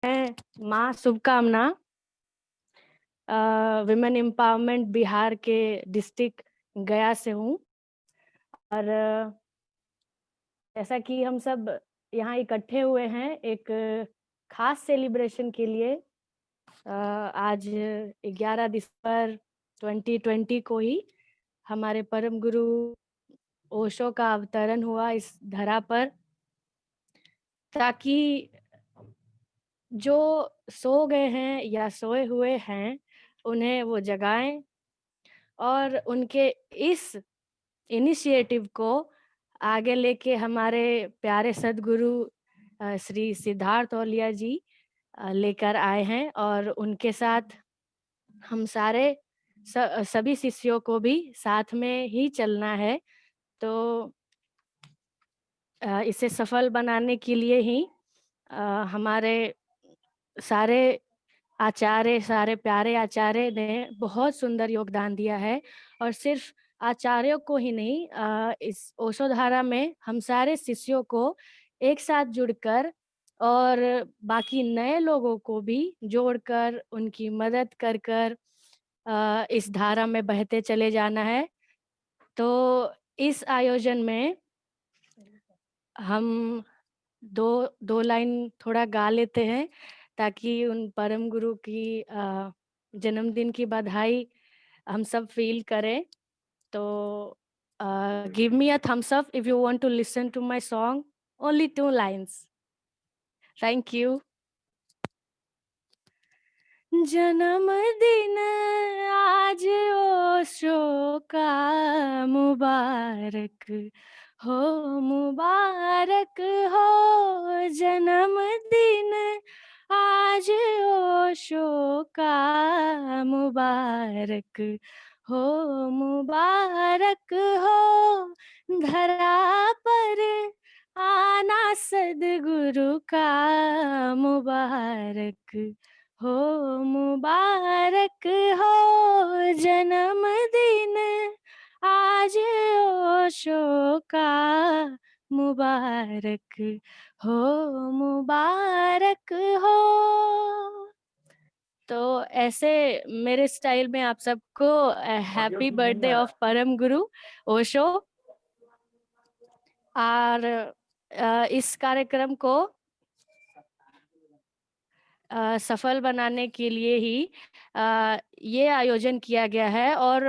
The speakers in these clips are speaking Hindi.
मैं माँ शुभकामना विमेन एम्पावरमेंट बिहार के डिस्ट्रिक्ट गया से हूँ और जैसा कि हम सब यहाँ इकट्ठे हुए हैं एक खास सेलिब्रेशन के लिए आज 11 दिसंबर 2020 को ही हमारे परम गुरु ओशो का अवतरण हुआ इस धरा पर, ताकि जो सो गए हैं या सोए हुए हैं उन्हें वो जगाएं और उनके इस इनिशिएटिव को आगे लेके हमारे प्यारे सद्गुरु श्री सिद्धार्थ औलिया जी लेकर आए हैं और उनके साथ हम सारे सभी शिष्यों को भी साथ में ही चलना है। तो इसे सफल बनाने के लिए ही हमारे सारे आचार्य, सारे प्यारे आचार्य ने बहुत सुंदर योगदान दिया है और सिर्फ आचार्यों को ही नहीं, इस ओशो धारा में हम सारे शिष्यों को एक साथ जुड़कर और बाकी नए लोगों को भी जोड़कर उनकी मदद कर कर इस धारा में बहते चले जाना है। तो इस आयोजन में हम दो दो लाइन थोड़ा गा लेते हैं ताकि उन परम गुरु की जन्मदिन की बधाई हम सब फील करें। तो give me a thumbs up if you want to listen to my song, only 2 lines. Thank you. जन्मदिन आज ओशो का मुबारक हो, मुबारक हो। जन्मदिन आज ओशो का मुबारक हो, मुबारक हो। धरा पर आना सद्गुरु का मुबारक हो, मुबारक हो। जन्मदिन आज ओशो का मुबारक हो, मुबारक हो। तो ऐसे मेरे स्टाइल में आप सबको हैप्पी बर्थडे ऑफ परम गुरु ओशो। और इस कार्यक्रम को सफल बनाने के लिए ही ये आयोजन किया गया है और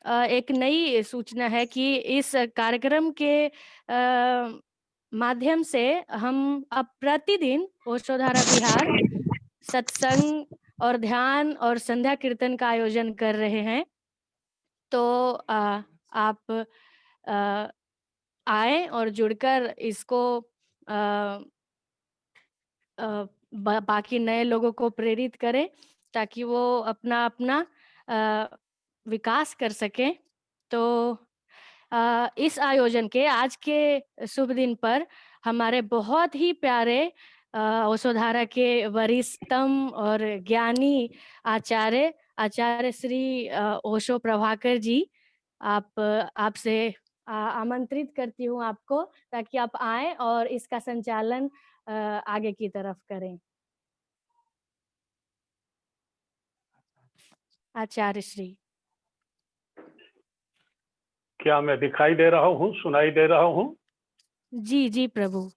एक नई सूचना है कि इस कार्यक्रम के माध्यम से हम अब प्रतिदिन ओशोधारा बिहार सत्संग और ध्यान और संध्या कीर्तन का आयोजन कर रहे हैं। तो आप आए और जुड़कर इसको बाकी नए लोगों को प्रेरित करें ताकि वो अपना अपना विकास कर सकें। तो इस आयोजन के आज के शुभ दिन पर हमारे बहुत ही प्यारे ओशोधारा के वरिष्ठतम और ज्ञानी आचार्य श्री ओशो प्रभाकर जी, आपसे आमंत्रित करती हूँ आपको ताकि आप आएं और इसका संचालन आगे की तरफ करें। आचार्य श्री। क्या मैं दिखाई दे रहा हूँ, सुनाई दे रहा हूँ? जी जी प्रभु।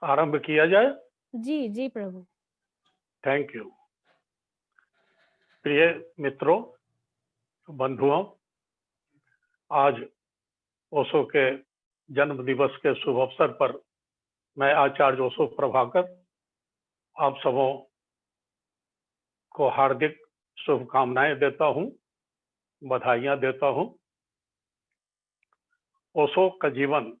आरंभ किया जाए? जी जी प्रभु। Thank you. प्रिय मित्रों, बंधुओं, आज ओशो के जन्म दिवस के शुभ अवसर पर मैं आचार्य ओशो प्रभाकर आप सबों को हार्दिक शुभकामनाएं देता हूं, बधाइयां देता हूं। ओशो का जीवन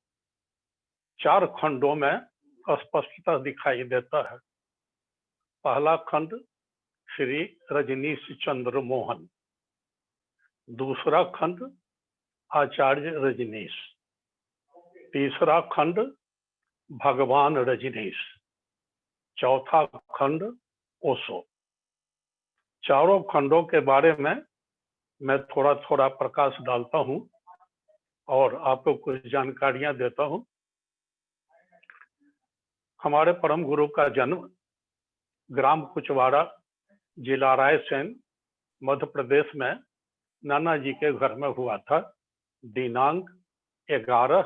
4 खंडों में स्पष्टता दिखाई देता है। पहला खंड श्री रजनीश चंद्र मोहन, दूसरा खंड आचार्य रजनीश, तीसरा खंड भगवान रजनीश, चौथा खंड ओशो। चारों खंडों के बारे में मैं थोड़ा थोड़ा प्रकाश डालता हूं और आपको कुछ जानकारियां देता हूं। हमारे परम गुरु का जन्म ग्राम कुचवाड़ा, जिला रायसेन, मध्य प्रदेश में नाना जी के घर में हुआ था दिनांक 11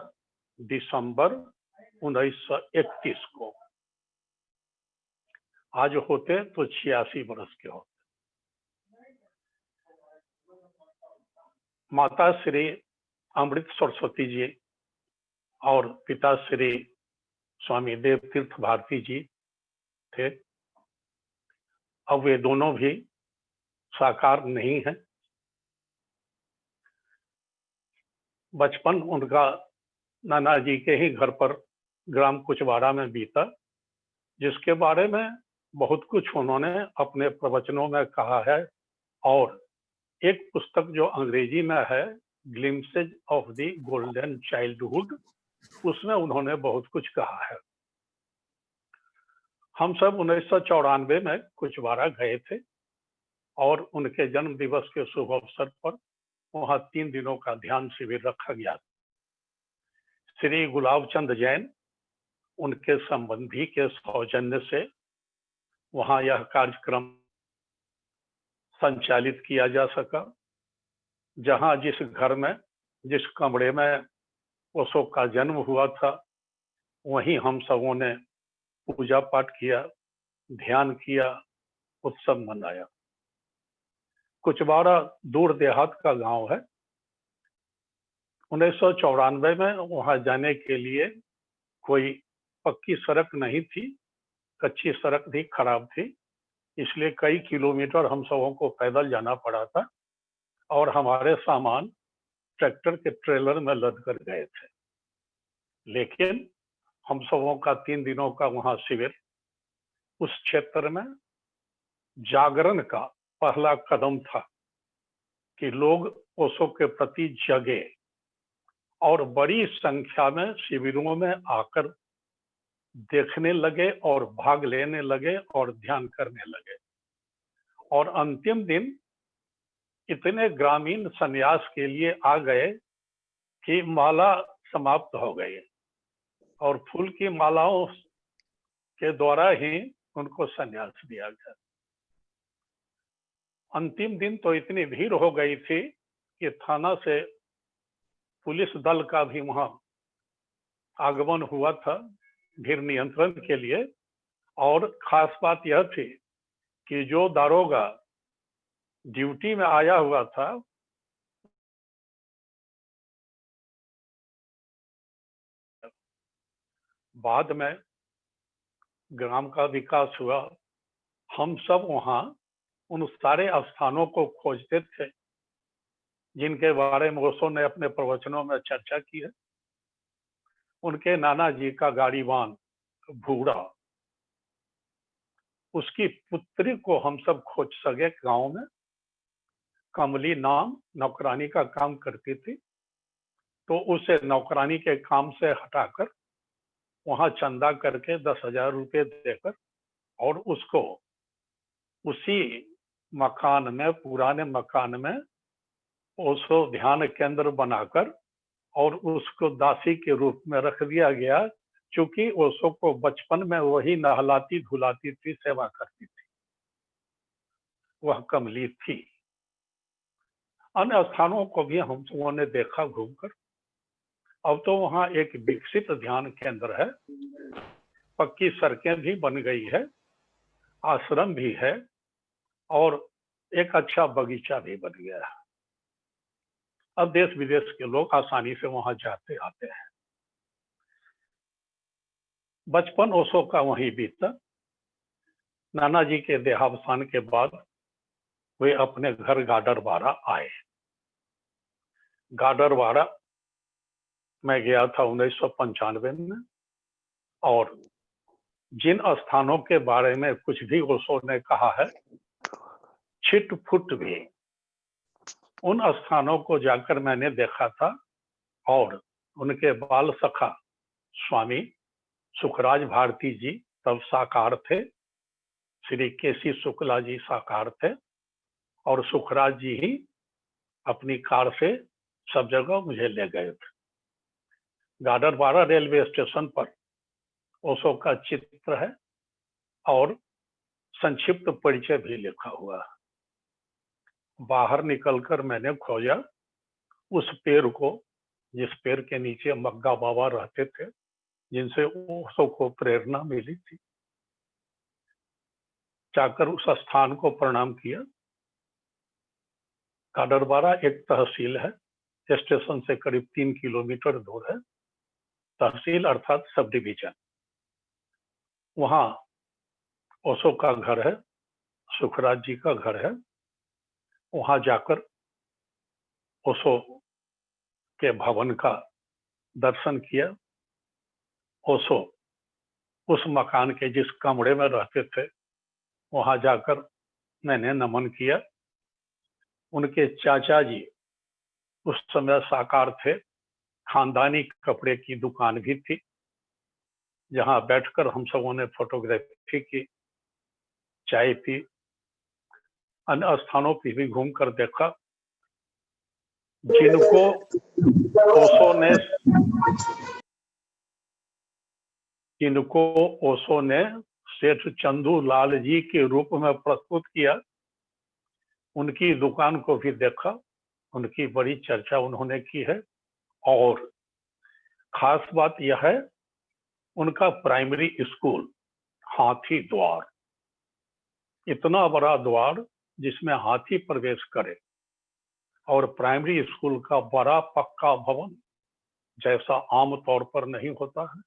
दिसंबर 1931 को। आज होते तो 86 वर्ष के होते। माता श्री अमृत सरस्वती जी और पिता श्री स्वामी देव तीर्थ भारती जी थे। अब वे दोनों भी साकार नहीं है। बचपन उनका नाना जी के ही घर पर ग्राम कुचवाड़ा में बीता, जिसके बारे में बहुत कुछ उन्होंने अपने प्रवचनों में कहा है। और एक पुस्तक जो अंग्रेजी में है, glimpses of the golden childhood, उसमें उन्होंने बहुत कुछ कहा है। हम सब 1994 में कुचवाड़ा गए थे और उनके जन्म दिवस के शुभ अवसर पर वहां 3 दिनों का ध्यान शिविर रखा गया। श्री गुलाब चंद जैन, उनके संबंधी के सौजन्य से वहां यह कार्यक्रम संचालित किया जा सका। जहां जिस घर में, जिस कमरे में ओशो का जन्म हुआ था, वहीं हम सबों ने पूजा पाठ किया, ध्यान किया, उत्सव मनाया। कुचवाड़ा दूर देहात का गांव है। 1994 में वहां जाने के लिए कोई पक्की सड़क नहीं थी, कच्ची सड़क थी, खराब थी, इसलिए कई किलोमीटर हम सबों को पैदल जाना पड़ा था और हमारे सामान ट्रैक्टर के ट्रेलर में लद कर गए थे। लेकिन हम सबों का 3 दिनों का वहां शिविर उस क्षेत्र में जागरण का पहला कदम था कि लोग ओशो के प्रति जगे और बड़ी संख्या में शिविरों में आकर देखने लगे और भाग लेने लगे और ध्यान करने लगे। और अंतिम दिन इतने ग्रामीण संन्यास के लिए आ गए कि माला समाप्त हो गई और फूल की मालाओं के द्वारा ही उनको संन्यास दिया गया। अंतिम दिन तो इतनी भीड़ हो गई थी कि थाना से पुलिस दल का भी वहां आगमन हुआ था भीड़ नियंत्रण के लिए। और खास बात यह थी कि जो दारोगा ड्यूटी में आया हुआ था, बाद में ग्राम का विकास हुआ, हम सब वहां उन सारे स्थानों को खोजते थे जिनके बारे में ओशो ने अपने प्रवचनों में चर्चा की है। उनके नाना जी का गाड़ीवान भूड़ा, उसकी पुत्री को हम सब खोज सके। गांव में कमली नाम नौकरानी का काम करती थी, तो उसे नौकरानी के काम से हटाकर वहां चंदा करके 10,000 रुपये देकर और उसको उसी मकान में, पुराने मकान में ओशो ध्यान केंद्र बनाकर और उसको दासी के रूप में रख दिया गया, क्योंकि ओशो को बचपन में वही नहलाती धुलाती थी, सेवा करती थी। वह कमली थी। अन्य स्थानों को भी हम लोगों ने देखा घूमकर। अब तो वहां एक विकसित ध्यान केंद्र है, पक्की सड़कें भी बन गई है, आश्रम भी है और एक अच्छा बगीचा भी बन गया है। अब देश विदेश के लोग आसानी से वहां जाते आते हैं। बचपन ओशो का वहीं बीता। नाना जी के देहावसान के बाद वे अपने घर गाडरवाड़ा आए। गाडरवाड़ा मैं गया था 1995 में, और जिन स्थानों के बारे में कुछ भी ओशो ने कहा है, छिट-फुट भी उन स्थानों को जाकर मैंने देखा था। और उनके बाल सखा स्वामी सुखराज भारती जी तब साकार थे, श्री केसी शुक्ला जी साकार थे, और सुखराज जी ही अपनी कार से सब जगह मुझे ले गए थे। गाडरवाड़ा रेलवे स्टेशन पर ओशो का चित्र है और संक्षिप्त परिचय भी लिखा हुआ है। बाहर निकलकर मैंने खोजा उस पेड़ को, जिस पेड़ के नीचे मग्गा बाबा रहते थे, जिनसे ओशो को प्रेरणा मिली थी। जाकर उस स्थान को प्रणाम किया। काडरबारा एक तहसील है, स्टेशन से करीब 3 किलोमीटर दूर है। तहसील अर्थात सब डिवीजन। वहां ओशो का घर है, सुखराज जी का घर है। वहां जाकर ओशो के भवन का दर्शन किया। ओशो उस मकान के जिस कमरे में रहते थे, वहां जाकर मैंने नमन किया। उनके चाचा जी उस समय साकार थे। खानदानी कपड़े की दुकान भी थी, जहां बैठकर हम सबों ने फोटोग्राफी की, चाय पी। अन्य स्थानों पर भी घूमकर देखा। जिनको ओशो ने सेठ चंदू लाल जी के रूप में प्रस्तुत किया, उनकी दुकान को भी देखा। उनकी बड़ी चर्चा उन्होंने की है। और खास बात यह है, उनका प्राइमरी स्कूल हाथी द्वार, इतना बड़ा द्वार जिसमें हाथी प्रवेश करे, और प्राइमरी स्कूल का बड़ा पक्का भवन, जैसा आमतौर पर नहीं होता है।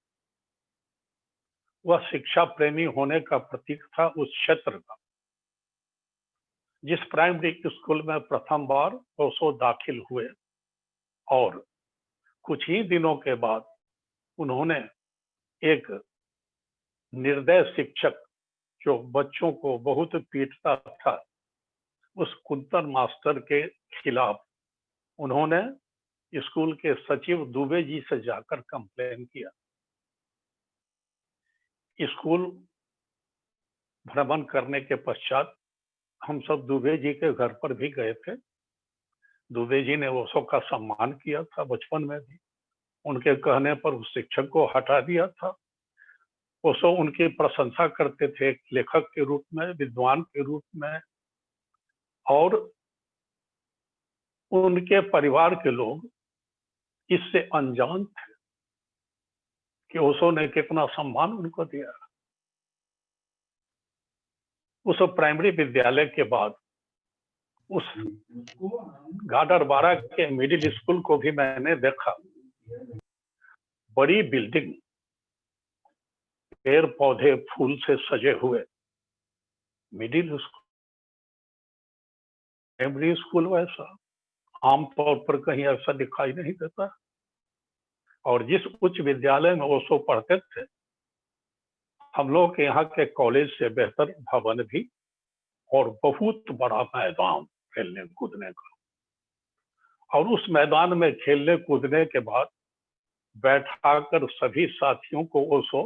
वह शिक्षा प्रेमी होने का प्रतीक था उस क्षेत्र का। जिस प्राइमरी स्कूल में प्रथम बार ओशो दाखिल हुए, और कुछ ही दिनों के बाद उन्होंने एक निर्दय शिक्षक जो बच्चों को बहुत पीटता था, उस कुंतन मास्टर के खिलाफ उन्होंने स्कूल के सचिव दुबे जी से जाकर कंप्लेन किया। स्कूल भ्रमण करने के पश्चात हम सब दुबे जी के घर पर भी गए थे। दुबे जी ने ओशो का सम्मान किया था बचपन में भी। उनके कहने पर उस शिक्षक को हटा दिया था। ओशो उनकी प्रशंसा करते थे एक लेखक के रूप में, विद्वान के रूप में, और उनके परिवार के लोग इससे अनजान थे कि ओशो ने कितना सम्मान उनको दिया। उस प्राइमरी विद्यालय के बाद उस गाडरबारा के मिडिल स्कूल को भी मैंने देखा। बड़ी बिल्डिंग, पेड़ पौधे फूल से सजे हुए मिडिल स्कूल। प्राइमरी स्कूल वैसा आमतौर पर कहीं ऐसा दिखाई नहीं देता। और जिस उच्च विद्यालय में ओशो पढ़ते थे, हम लोग के यहाँ के कॉलेज से बेहतर भवन भी, और बहुत बड़ा मैदान खेलने कूदने का। और उस मैदान में खेलने कूदने के बाद बैठाकर सभी साथियों को ओशो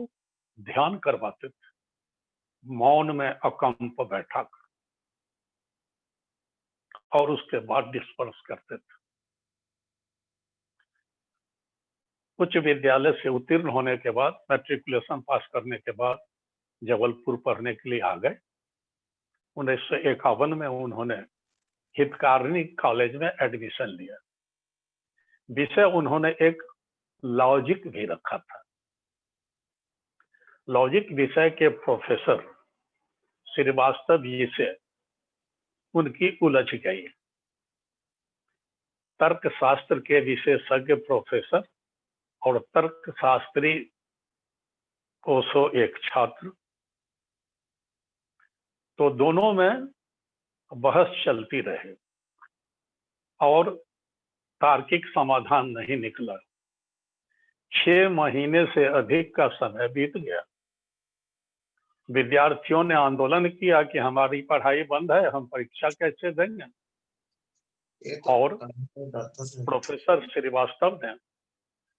ध्यान करवाते थे, मौन में अकंप बैठाकर, और उसके बाद डिस्पर्स करते थे। उच्च विद्यालय से उत्तीर्ण होने के बाद, मैट्रिकुलेशन पास करने के बाद जबलपुर पढ़ने के लिए आ गए। 1951 में उन्होंने हितकारिणी कॉलेज में एडमिशन लिया। विषय उन्होंने एक लॉजिक भी रखा था। लॉजिक विषय के प्रोफेसर श्रीवास्तव जी से उनकी उलझ गई। तर्कशास्त्र के विशेषज्ञ प्रोफेसर और तर्कशास्त्री ओशो एक छात्र, तो दोनों में बहस चलती रही और तार्किक समाधान नहीं निकला। 6 महीने से अधिक का समय बीत गया। विद्यार्थियों ने आंदोलन किया कि हमारी पढ़ाई बंद है, हम परीक्षा कैसे देंगे। और प्रोफेसर श्रीवास्तव ने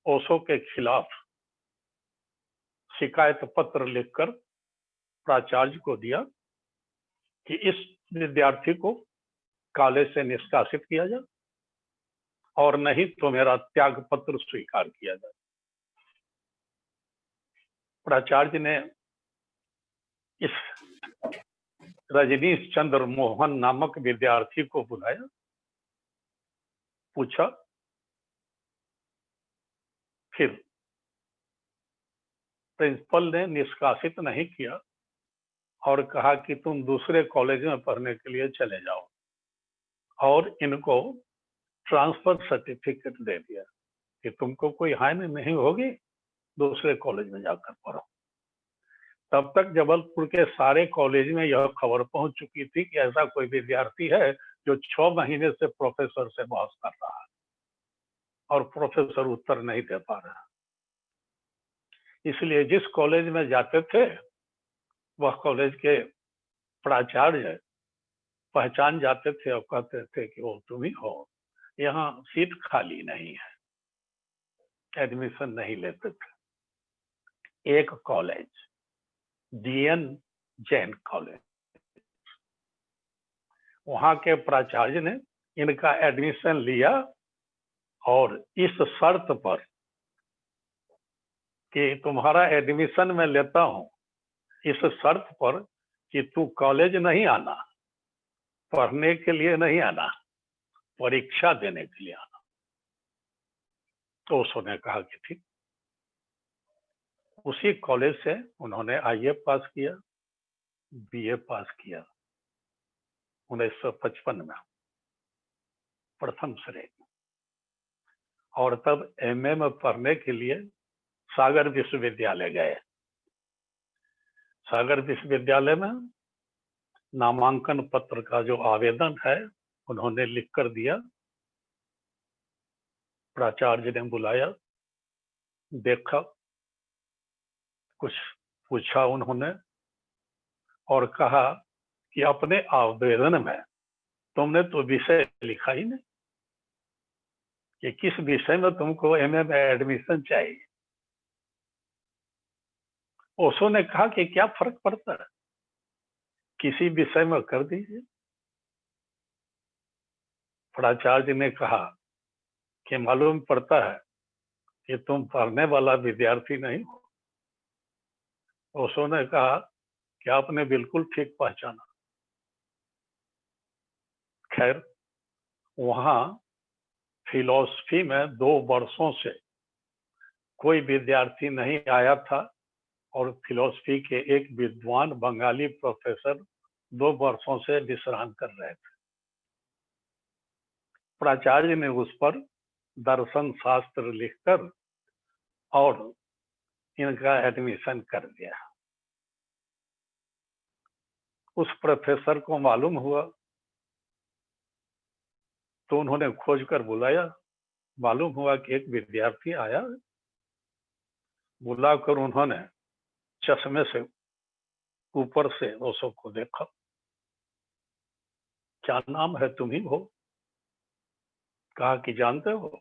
ओशो के खिलाफ शिकायत पत्र लिखकर प्राचार्य को दिया कि इस विद्यार्थी को कॉलेज से निष्कासित किया जाए, और नहीं तो मेरा त्याग पत्र स्वीकार किया जाए। प्राचार्य ने इस रजनीश चंद्र मोहन नामक विद्यार्थी को बुलाया, पूछा, फिर प्रिंसिपल ने निष्कासित नहीं किया और कहा कि तुम दूसरे कॉलेज में पढ़ने के लिए चले जाओ, और इनको ट्रांसफर सर्टिफिकेट दे दिया कि तुमको कोई हानि नहीं होगी, दूसरे कॉलेज में जाकर पढ़ो। तब तक जबलपुर के सारे कॉलेज में यह खबर पहुंच चुकी थी कि ऐसा कोई विद्यार्थी है जो 6 महीने से प्रोफेसर से बहस कर रहा है और प्रोफेसर उत्तर नहीं दे पा रहा। इसलिए जिस कॉलेज में जाते थे वह कॉलेज के प्राचार्य पहचान जाते थे और कहते थे कि वो तुम ही हो, यहाँ सीट खाली नहीं है, एडमिशन नहीं लेते थे। एक कॉलेज, DN जैन कॉलेज, वहां के प्राचार्य ने इनका एडमिशन लिया और इस शर्त पर कि तुम्हारा एडमिशन मैं लेता हूं, इस शर्त पर कि तू कॉलेज नहीं आना, पढ़ने के लिए नहीं आना, परीक्षा देने के लिए आना। तो उसने कहा कि ठीक। उसी कॉलेज से उन्होंने IE पास किया, BA पास किया 1955 में प्रथम श्रेणी, और तब MA में पढ़ने के लिए सागर विश्वविद्यालय गए। सागर विश्वविद्यालय में नामांकन पत्र का जो आवेदन है उन्होंने लिख कर दिया। प्राचार्य ने बुलाया, देखा, कुछ पूछा उन्होंने और कहा कि अपने आवेदन में तुमने तो विषय लिखा ही नहीं कि किस विषय में तुमको MA में एडमिशन चाहिए। ओशो ने कहा कि क्या फर्क पड़ता है, किसी विषय में कर दीजिए। प्राचार्य ने कहा कि मालूम पड़ता है कि तुम पढ़ने वाला विद्यार्थी नहीं हो। ओशो ने कहा कि आपने बिल्कुल ठीक पहचाना। खैर, वहां फिलॉसफी में 2 वर्षों से कोई विद्यार्थी नहीं आया था और फिलॉसफी के एक विद्वान बंगाली प्रोफेसर 2 वर्षों से विश्राम कर रहे थे। प्राचार्य ने उस पर दर्शन शास्त्र लिखकर और इनका एडमिशन कर दिया। उस प्रोफेसर को मालूम हुआ तो उन्होंने खोज कर बुलाया। मालूम हुआ कि एक विद्यार्थी आया। बुलाकर उन्होंने चश्मे से ऊपर से ओशो को देखा। क्या नाम है, तुम ही हो? कहा कि जानते हो,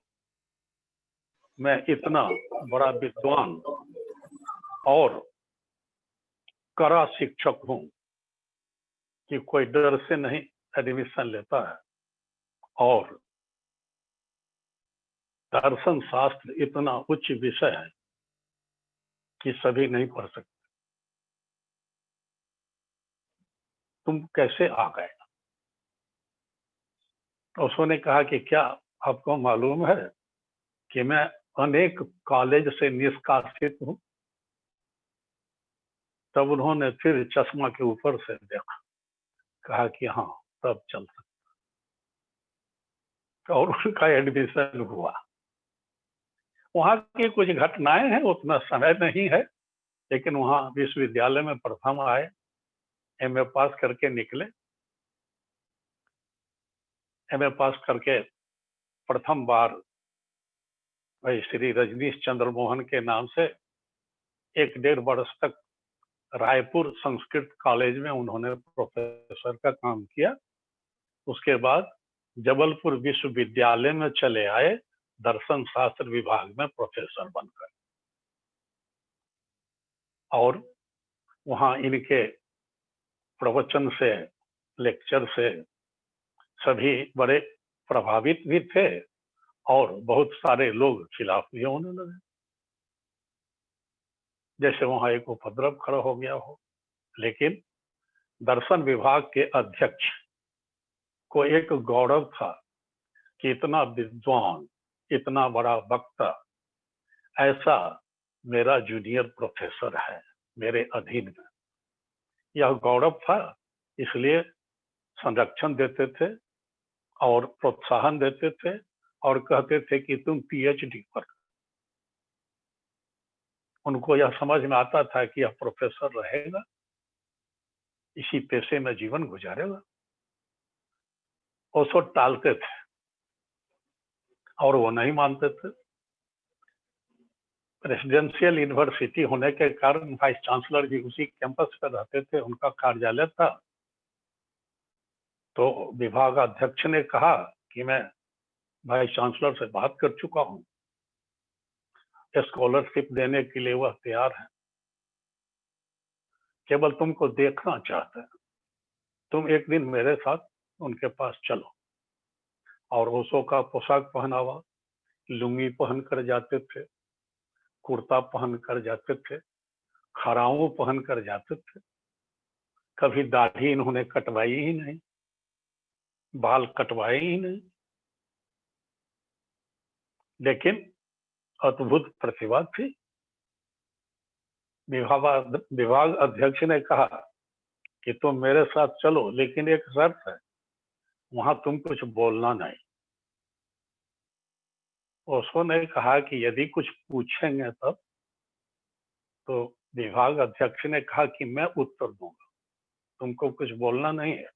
मैं इतना बड़ा विद्वान और कड़ा शिक्षक हूं कि कोई डर से नहीं एडमिशन लेता है, और दर्शन शास्त्र इतना उच्च विषय है कि सभी नहीं पढ़ सकते। तुम कैसे आ गए? उसने कहा कि क्या आपको मालूम है कि मैं अनेक कॉलेज से निष्कासित हूं? तब उन्होंने फिर चश्मा के ऊपर से देखा, कहा कि हाँ, तब चल सकता, और उनका एडमिशन हुआ। वहां की कुछ घटनाएं हैं, उतना समय नहीं है, लेकिन वहां विश्वविद्यालय में प्रथम आए, MA पास करके निकले। MA पास करके प्रथम बार भाई श्री रजनीश चंद्र मोहन के नाम से 1-1.5 वर्ष तक रायपुर संस्कृत कॉलेज में उन्होंने प्रोफेसर का काम किया। उसके बाद जबलपुर विश्वविद्यालय में चले आए, दर्शन शास्त्र विभाग में प्रोफेसर बनकर, और वहां इनके प्रवचन से, लेक्चर से सभी बड़े प्रभावित भी थे और बहुत सारे लोग खिलाफ भी होने लगे, जैसे वहां एक उपद्रव खड़ा हो गया हो। लेकिन दर्शन विभाग के अध्यक्ष को एक गौरव था कि इतना विद्वान, इतना बड़ा वक्ता, ऐसा मेरा जूनियर प्रोफेसर है मेरे अधीन में। यह गौरव था, इसलिए संरक्षण देते थे और प्रोत्साहन देते थे और कहते थे कि तुम पीएचडी पर। उनको यह समझ में आता था कि यह प्रोफेसर रहेगा, इसी पेशे में जीवन गुजारेगा। ओशो टालते थे और वो नहीं मानते थे। रेसिडेंशियल यूनिवर्सिटी होने के कारण वाइस चांसलर भी उसी कैंपस पर रहते थे, उनका कार्यालय था। तो विभाग अध्यक्ष ने कहा कि मैं वाइस चांसलर से बात कर चुका हूं, स्कॉलरशिप देने के लिए वह तैयार है, केवल तुमको देखना चाहते हैं। तुम एक दिन मेरे साथ उनके पास चलो। और ओशो का पोशाक पहनावा, लुंगी पहन कर जाते थे, कुर्ता पहन कर जाते थे, खड़ाऊ पहन कर जाते थे। कभी दाढ़ी इन्होंने कटवाई ही नहीं, बाल कटवाए ही नहीं, लेकिन अद्भुत प्रतिभा थी। विभाग अध्यक्ष ने कहा कि तुम मेरे साथ चलो, लेकिन एक शर्त है, वहां तुम कुछ बोलना नहीं। ओशो ने कहा कि यदि कुछ पूछेंगे तब। तो विभाग अध्यक्ष ने कहा कि मैं उत्तर दूंगा, तुमको कुछ बोलना नहीं है।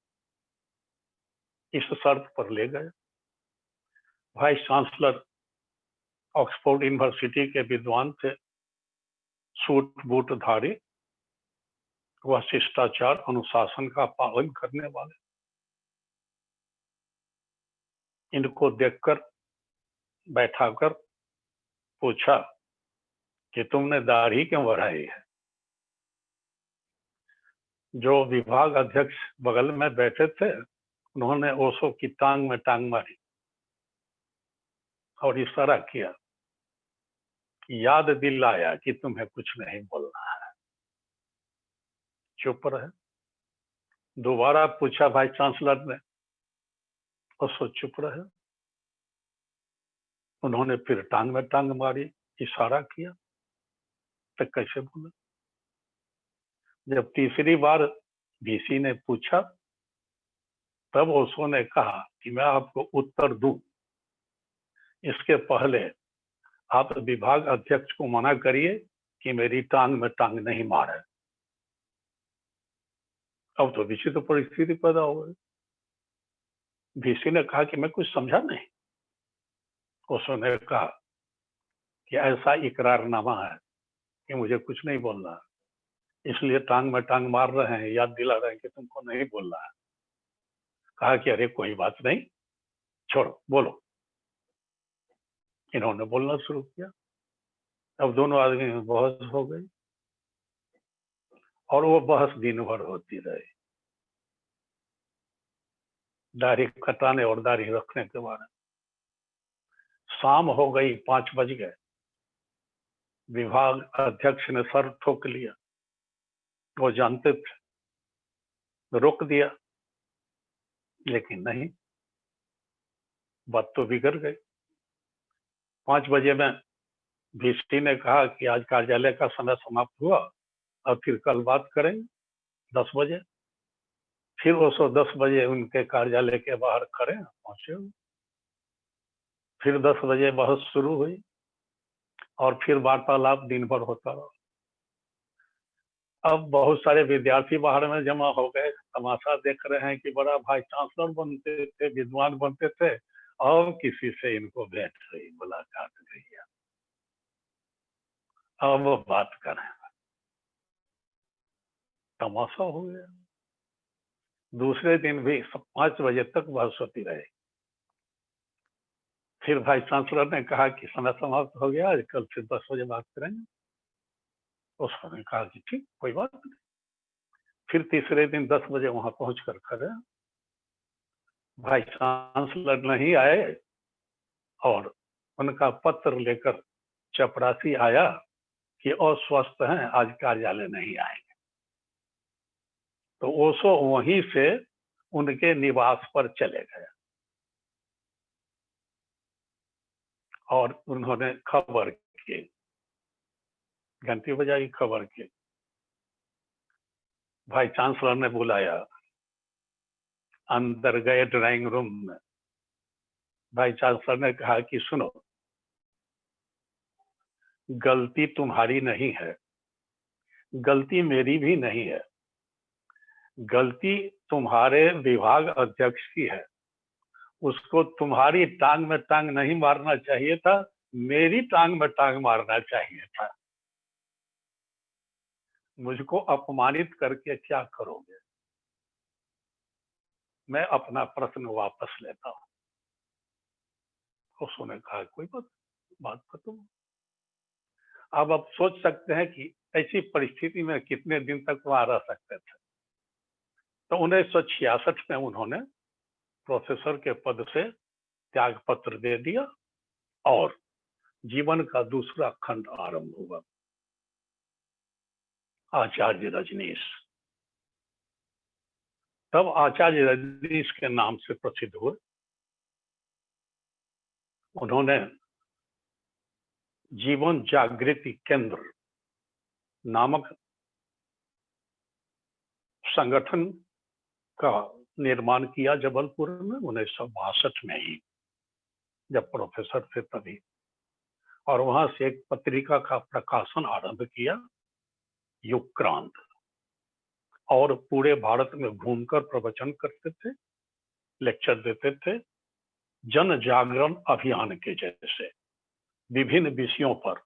इस शर्त पर ले गए। वाइस चांसलर ऑक्सफोर्ड यूनिवर्सिटी के विद्वान थे, सूट बूट धारी, वह शिष्टाचार अनुशासन का पालन करने वाले। इनको देखकर बैठाकर पूछा कि तुमने दाढ़ी क्यों बढ़ाई है। जो विभाग अध्यक्ष बगल में बैठे थे, उन्होंने ओशो की टांग में टांग मारी और इशारा किया, याद दिलाया कि तुम्हें कुछ नहीं बोलना है, चुप रहे। दोबारा पूछा वाइस चांसलर ने, ओशो चुप रहे। उन्होंने फिर टांग में टांग मारी, इशारा किया, तो कैसे बोले। जब तीसरी बार वीसी ने पूछा, तब ओशो ने कहा कि मैं आपको उत्तर दूं, इसके पहले आप विभाग अध्यक्ष को मना करिए कि मेरी टांग में टांग नहीं मारे। अब तो विचित्र परिस्थिति पैदा हो गई। वीसी ने कहा कि मैं कुछ समझा नहीं। ओशो ने कहा कि ऐसा इकरारनामा है कि मुझे कुछ नहीं बोलना है, इसलिए टांग में टांग मार रहे हैं, याद दिला रहे हैं कि तुमको नहीं बोलना है। कहा कि अरे कोई बात नहीं, छोड़ो, बोलो। इन्होंने बोलना शुरू किया। अब दोनों आदमी में बहस हो गई और वो बहस दिन भर होती रही, दाढ़ी कटाने और दाढ़ी रखने के बारे में। शाम हो गई, 5 बज गए। विभाग अध्यक्ष ने सर ठोक लिया, वो जानते थे, रोक दिया, लेकिन नहीं, बात तो बिगड़ गई। 5 बजे में वीसी ने कहा कि आज कार्यालय का समय समाप्त हुआ, अब फिर कल बात करेंगे 10 बजे। फिर ओशो 10 बजे उनके कार्यालय के बाहर खड़े पहुंचे। फिर 10 बजे बहस शुरू हुई और फिर वार्तालाप दिन भर होता रहा। अब बहुत सारे विद्यार्थी बाहर में जमा हो गए, तमाशा देख रहे हैं कि बड़ा वाइस चांसलर बनते थे, विद्वान बनते थे, और किसी से इनको भेंट हुई, मुलाकात हुई, अब वो बात करें। तमाशा हो गया। दूसरे दिन भी 5 बजे तक बहस होती रही। फिर वाइस चांसलर ने कहा कि समय समाप्त हो गया, आज कल फिर 10 बजे बात करेंगे। उसने कहा कि ठीक, कोई बात नहीं। फिर तीसरे दिन 10 बजे वहां पहुंचकर खड़े। वाइस चांसलर नहीं आए और उनका पत्र लेकर चपरासी आया कि अस्वस्थ हैं, आज कार्यालय नहीं आएंगे। तो ओशो वहीं से उनके निवास पर चले गए और उन्होंने खबर की, घंटी बजाई, खबर की। भाई चांसलर ने बुलाया, अंदर गए ड्राइंग रूम में। भाई चांसलर ने कहा कि सुनो, गलती तुम्हारी नहीं है, गलती मेरी भी नहीं है, गलती तुम्हारे विभाग अध्यक्ष की है। उसको तुम्हारी टांग में टांग नहीं मारना चाहिए था, मेरी टांग में टांग मारना चाहिए था। मुझको अपमानित करके क्या करोगे? मैं अपना प्रश्न वापस लेता हूं। उसने कहा कोई बात खत्म। अब आप सोच सकते हैं कि ऐसी परिस्थिति में कितने दिन तक वहां रह सकते थे। तो 1966 में उन्होंने प्रोफेसर के पद से त्याग पत्र दे दिया और जीवन का दूसरा खंड आरंभ हुआ, आचार्य रजनीश। तब आचार्य रजनीश के नाम से प्रसिद्ध हुए। उन्होंने जीवन जागृति केंद्र नामक संगठन का निर्माण किया जबलपुर में 1962 में ही, जब प्रोफेसर थे तभी। और वहां से एक पत्रिका का प्रकाशन आरंभ किया, युगक्रांत। और पूरे भारत में घूमकर प्रवचन करते थे, लेक्चर देते थे, जन जागरण अभियान के जैसे विभिन्न विषयों पर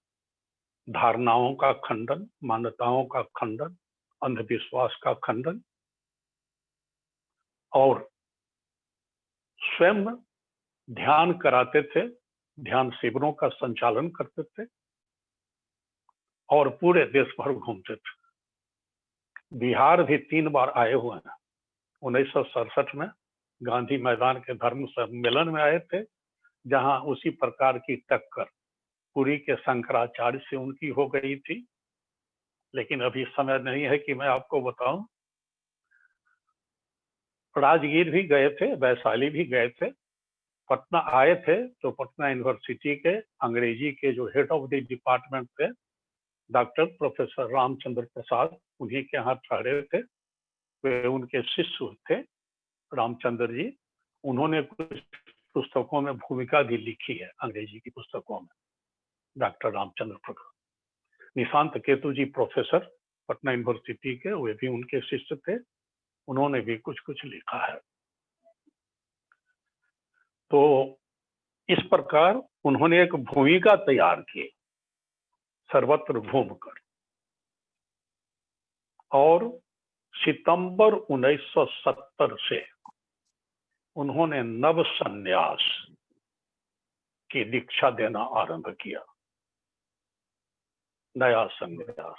धारणाओं का खंडन, मान्यताओं का खंडन, अंधविश्वास का खंडन, और स्वयं ध्यान कराते थे, ध्यान शिविरों का संचालन करते थे और पूरे देश भर घूमते थे। बिहार भी 3 बार आए हुए हैं। 1967 में गांधी मैदान के धर्म सम्मेलन में आए थे, जहां उसी प्रकार की टक्कर पुरी के शंकराचार्य से उनकी हो गई थी। लेकिन अभी समय नहीं है कि मैं आपको बताऊं। राजगीर भी गए थे, वैशाली भी गए थे, पटना आए थे तो पटना यूनिवर्सिटी के अंग्रेजी के जो हेड ऑफ द डिपार्टमेंट थे, डॉक्टर प्रोफेसर रामचंद्र प्रसाद, उन्हीं के यहाँ ठहरे थे। वे उनके शिष्य थे, रामचंद्र जी। उन्होंने कुछ पुस्तकों में भूमिका भी लिखी है, अंग्रेजी की पुस्तकों में, डॉक्टर रामचंद्र प्रसाद। निशांत केतु जी प्रोफेसर पटना यूनिवर्सिटी के, वे भी उनके शिष्य थे, उन्होंने भी कुछ कुछ लिखा है। तो इस प्रकार उन्होंने एक भूमिका तैयार की, सर्वत्र घूमकर। और सितंबर 1970 से उन्होंने नव संन्यास की दीक्षा देना आरंभ किया। नया संन्यास,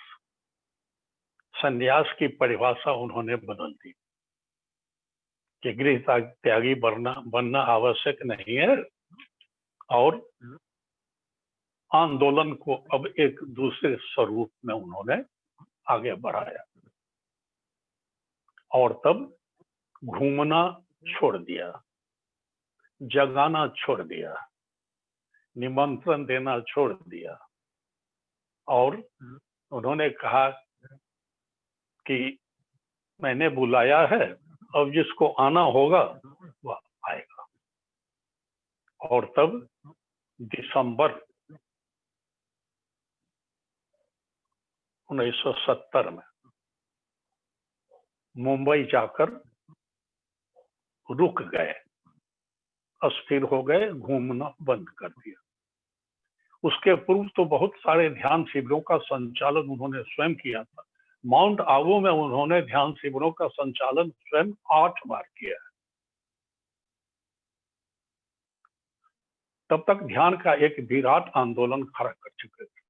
संन्यास की परिभाषा उन्होंने बदल दी कि गृह त्यागी बनना आवश्यक नहीं है, और आंदोलन को अब एक दूसरे स्वरूप में उन्होंने आगे बढ़ाया। और तब घूमना छोड़ दिया, जगाना छोड़ दिया, निमंत्रण देना छोड़ दिया, और उन्होंने कहा कि मैंने बुलाया है, अब जिसको आना होगा वह आएगा। और तब दिसंबर 1970 में मुंबई जाकर रुक गए, अस्थिर हो गए, घूमना बंद कर दिया। उसके पूर्व तो बहुत सारे ध्यान शिविरों का संचालन उन्होंने स्वयं किया था। माउंट आबू में उन्होंने ध्यान शिविरों का संचालन स्वयं 8 बार किया है। तब तक ध्यान का एक विराट आंदोलन खड़ा कर चुके थे।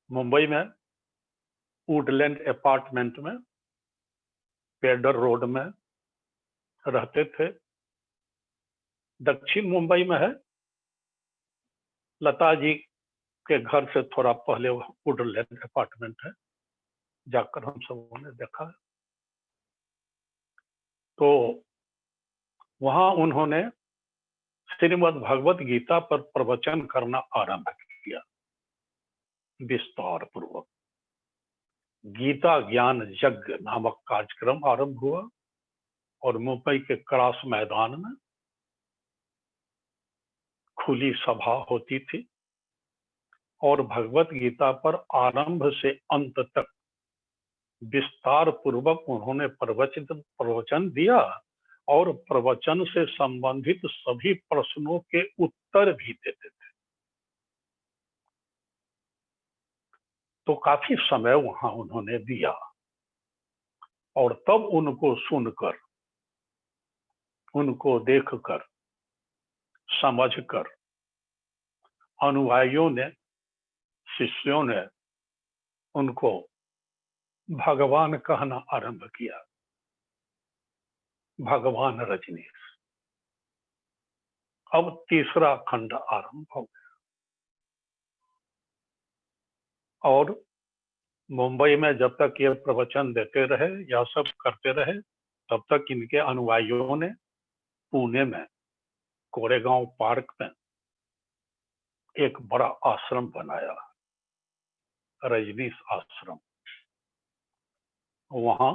मुंबई में वुडलैंड अपार्टमेंट में, पेडर रोड में रहते थे। दक्षिण मुंबई में है, लता जी के घर से थोड़ा पहले वुडलैंड अपार्टमेंट है, जाकर हम सबों ने देखा। तो वहां उन्होंने श्रीमद् भगवत गीता पर प्रवचन करना आरंभ किया विस्तार पूर्वक। गीता ज्ञान यज्ञ नामक कार्यक्रम आरंभ हुआ और मुंबई के क्रास मैदान में खुली सभा होती थी और भगवत गीता पर आरंभ से अंत तक विस्तार पूर्वक उन्होंने प्रवचन दिया और प्रवचन से संबंधित सभी प्रश्नों के उत्तर भी देते थे। तो काफी समय वहां उन्होंने दिया और तब उनको सुनकर, उनको देखकर, समझकर अनुयायियों ने, शिष्यों ने उनको भगवान कहना आरंभ किया। भगवान रजनीश। अब तीसरा खंड आरंभ हो गया और मुंबई में जब तक ये प्रवचन देते रहे या सब करते रहे, तब तक इनके अनुयायियों ने पुणे में कोरेगांव पार्क में एक बड़ा आश्रम बनाया, रजनीश आश्रम। वहां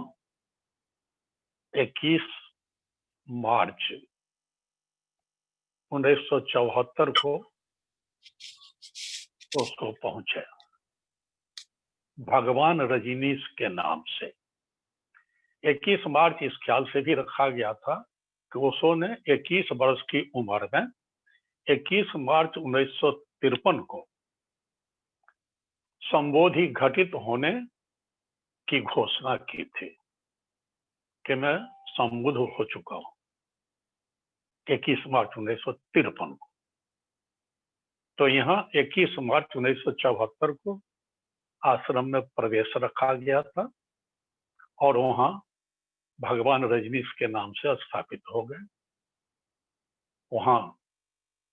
21 मार्च 1974 को उसको पहुंचे, भगवान रजनीश के नाम से। 21 मार्च इस ख्याल से भी रखा गया था कि ओशो ने 21 वर्ष की उम्र में 21 मार्च 1953 को संबोधि घटित होने की घोषणा की थी कि मैं संबुद्ध हो चुका हूं, 21 मार्च 1953 को। तो यहाँ 21 मार्च 1974 को आश्रम में प्रवेश रखा गया था और वहां भगवान रजनीश के नाम से स्थापित हो गए। वहां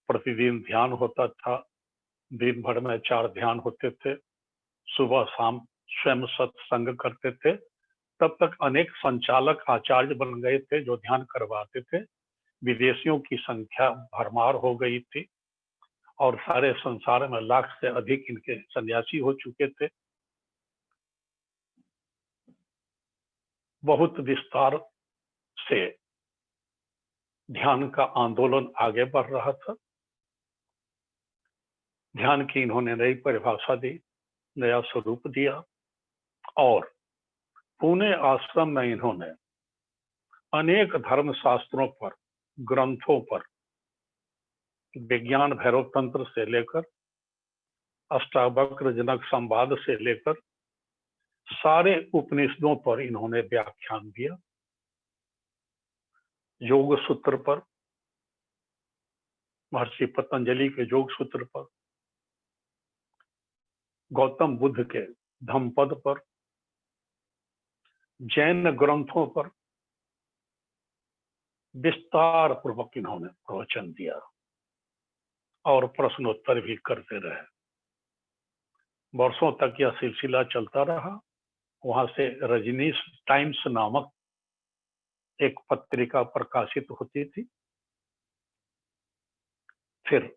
प्रतिदिन ध्यान होता था, दिन भर में 4 ध्यान होते थे, सुबह शाम स्वयं सत्संग करते थे। तब तक अनेक संचालक आचार्य बन गए थे जो ध्यान करवाते थे। विदेशियों की संख्या भरमार हो गई थी और सारे संसार में लाख से अधिक इनके सन्यासी हो चुके थे। बहुत विस्तार से ध्यान का आंदोलन आगे बढ़ रहा था। ध्यान की इन्होंने नई परिभाषा दी, नया स्वरूप दिया और पुणे आश्रम में इन्होंने अनेक धर्म शास्त्रों पर, ग्रंथों पर, विज्ञान भैरव तंत्र से लेकर अष्टावक्र जनक संवाद से लेकर सारे उपनिषदों पर इन्होंने व्याख्यान दिया। योग सूत्र पर, महर्षि पतंजलि के योग सूत्र पर, गौतम बुद्ध के धम्मपद पर, जैन ग्रंथों पर विस्तार पूर्वक इन्होंने प्रवचन दिया और प्रश्नोत्तर भी करते रहे। वर्षों तक यह सिलसिला चलता रहा। वहां से रजनीश टाइम्स नामक एक पत्रिका प्रकाशित होती थी। फिर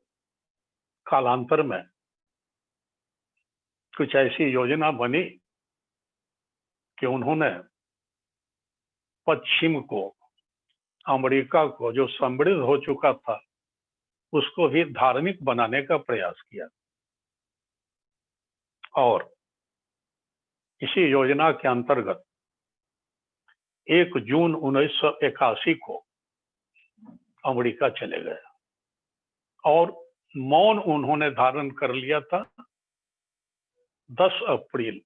कालांतर में कुछ ऐसी योजना बनी कि उन्होंने पश्चिम को, अमेरिका को, जो समृद्ध हो चुका था, उसको भी धार्मिक बनाने का प्रयास किया और इसी योजना के अंतर्गत 1 जून 1981 को अमेरिका चले गए और मौन उन्होंने धारण कर लिया था 10 अप्रैल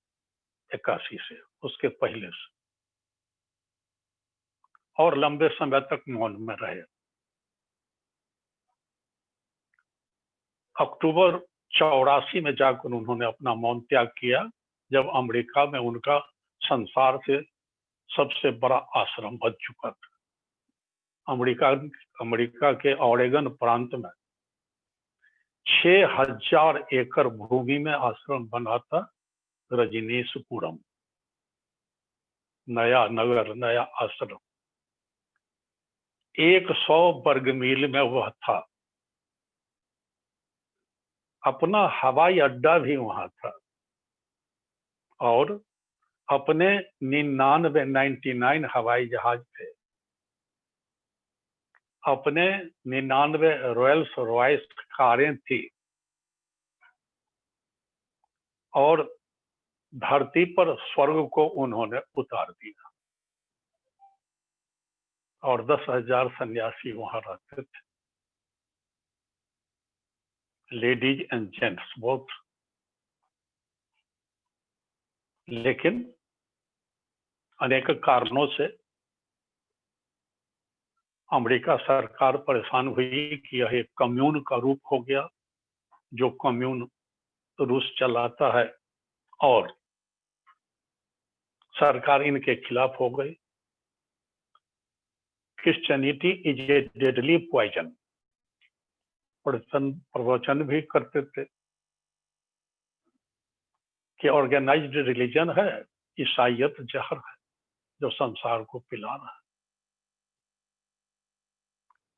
81 से, उसके पहले से, और लंबे समय तक मौन में रहे। अक्टूबर 84 में जाकर उन्होंने अपना मौन त्याग किया, जब अमेरिका में उनका संसार से सबसे बड़ा आश्रम बन चुका था। अमेरिका के ओरेगन प्रांत में 6000 एकड़ भूमि में आश्रम बना था, रजनीशपुरम, नया नगर, नया आश्रम। 100 वर्ग मील में वह था। अपना हवाई अड्डा भी वहां था और अपने 99 हवाई जहाज थे। अपने 99 रॉयल्स रॉयस कारें थी और धरती पर स्वर्ग को उन्होंने उतार दिया और 10,000 सन्यासी वहां रहते थे, लेडीज एंड जेंट्स बोथ। लेकिन अनेक कारणों से अमेरिका सरकार परेशान हुई कि यह एक कम्यून का रूप हो गया, जो कम्यून रूस चलाता है, और सरकार इनके खिलाफ हो गई। Christianity is a deadly poison प्रवचन भी करते थे कि ऑर्गेनाइज्ड रिलीजन है, ईसाइयत जहर है जो संसार को पिला रहा है।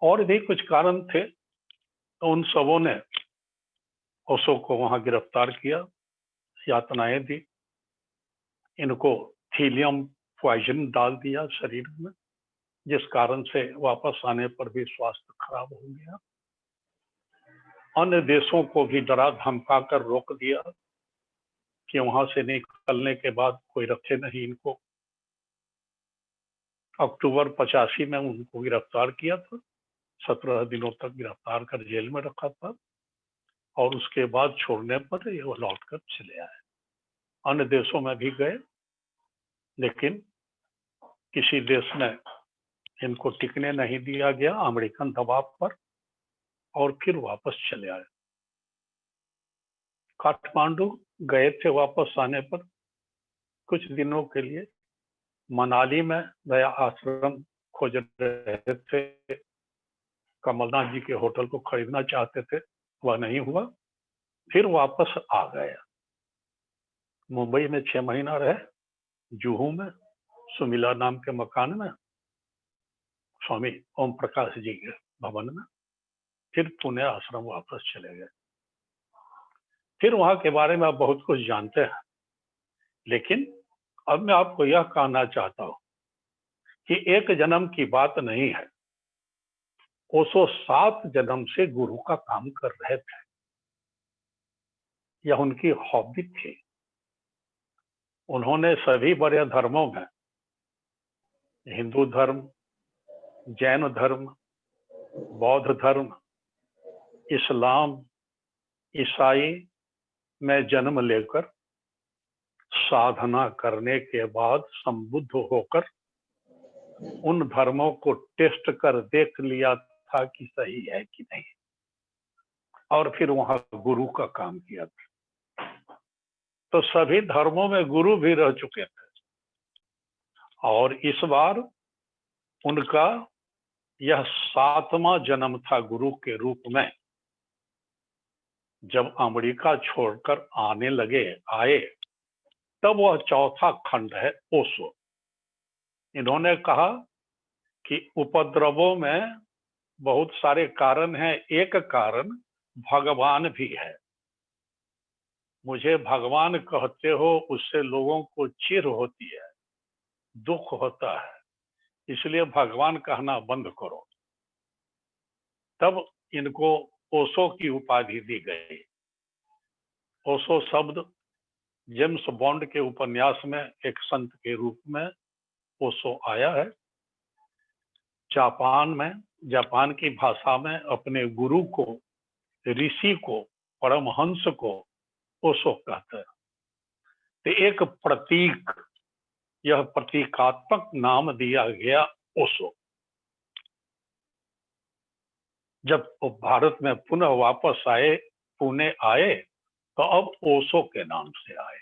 और भी कुछ कारण थे, तो उन सबों ने ओशो को वहां गिरफ्तार किया, यातनाएं दी, इनको थीलियम पॉइजन डाल दिया शरीर में, जिस कारण से वापस आने पर भी स्वास्थ्य खराब हो गया। अन्य देशों को भी डरा धमका कर रोक दिया कि वहां से निकलने के बाद कोई रखे नहीं इनको। अक्टूबर 85 में उनको गिरफ्तार किया था, 17 दिनों तक गिरफ्तार कर जेल में रखा था और उसके बाद छोड़ने पर ये लौट कर चले आए। अन्य देशों में भी गए, लेकिन किसी देश में इनको टिकने नहीं दिया गया अमेरिकन दबाव पर, और फिर वापस चले आए। काठमांडू गए थे, वापस आने पर कुछ दिनों के लिए मनाली में नया आश्रम खोज रहे थे, कमलनाथ जी के होटल को खरीदना चाहते थे, वह नहीं हुआ, फिर वापस आ गए। मुंबई में 6 महीना रहे, जुहू में सुमिला नाम के मकान में, स्वामी ओम प्रकाश जी के भवन में, फिर पुणे आश्रम वापस चले गए। फिर वहां के बारे में आप बहुत कुछ जानते हैं, लेकिन अब मैं आपको यह कहना चाहता हूं कि एक जन्म की बात नहीं है। ओशो 7 जन्म से गुरु का काम कर रहे थे, यह उनकी हॉबी थी। उन्होंने सभी बड़े धर्मों में, हिंदू धर्म, जैन धर्म, बौद्ध धर्म, इस्लाम, ईसाई में जन्म लेकर साधना करने के बाद संबुद्ध होकर उन धर्मों को टेस्ट कर देख लिया था कि सही है कि नहीं, और फिर वहां गुरु का काम किया था। तो सभी धर्मों में गुरु भी रह चुके थे, और इस बार उनका यह 7वां जन्म था गुरु के रूप में। जब अमेरिका छोड़कर आए तब वह चौथा खंड है ओशो। इन्होंने कहा कि उपद्रवों में बहुत सारे कारण हैं, एक कारण भगवान भी है। मुझे भगवान कहते हो, उससे लोगों को चिढ़ होती है, दुख होता है, इसलिए भगवान कहना बंद करो। तब इनको ओशो की उपाधि दी गई। ओशो शब्द जेम्स बॉन्ड के उपन्यास में एक संत के रूप में ओशो आया है। जापान की भाषा में अपने गुरु को, ऋषि को, परमहंस को ओशो कहते हैं। तो एक प्रतीक, यह प्रतीकात्मक नाम दिया गया ओशो। जब वो भारत में पुनः वापस आए, पुणे आए, तो अब ओशो के नाम से आए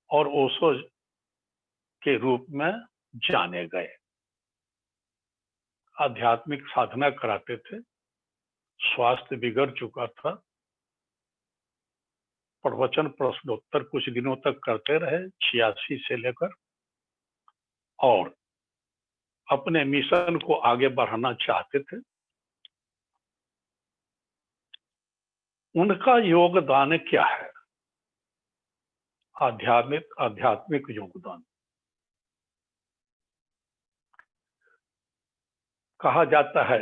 और ओशो के रूप में जाने गए। आध्यात्मिक साधना कराते थे, स्वास्थ्य बिगड़ चुका था, प्रवचन प्रश्नोत्तर कुछ दिनों तक करते रहे 86 से लेकर, और अपने मिशन को आगे बढ़ाना चाहते थे। उनका योगदान क्या है? आध्यात्मिक योगदान। कहा जाता है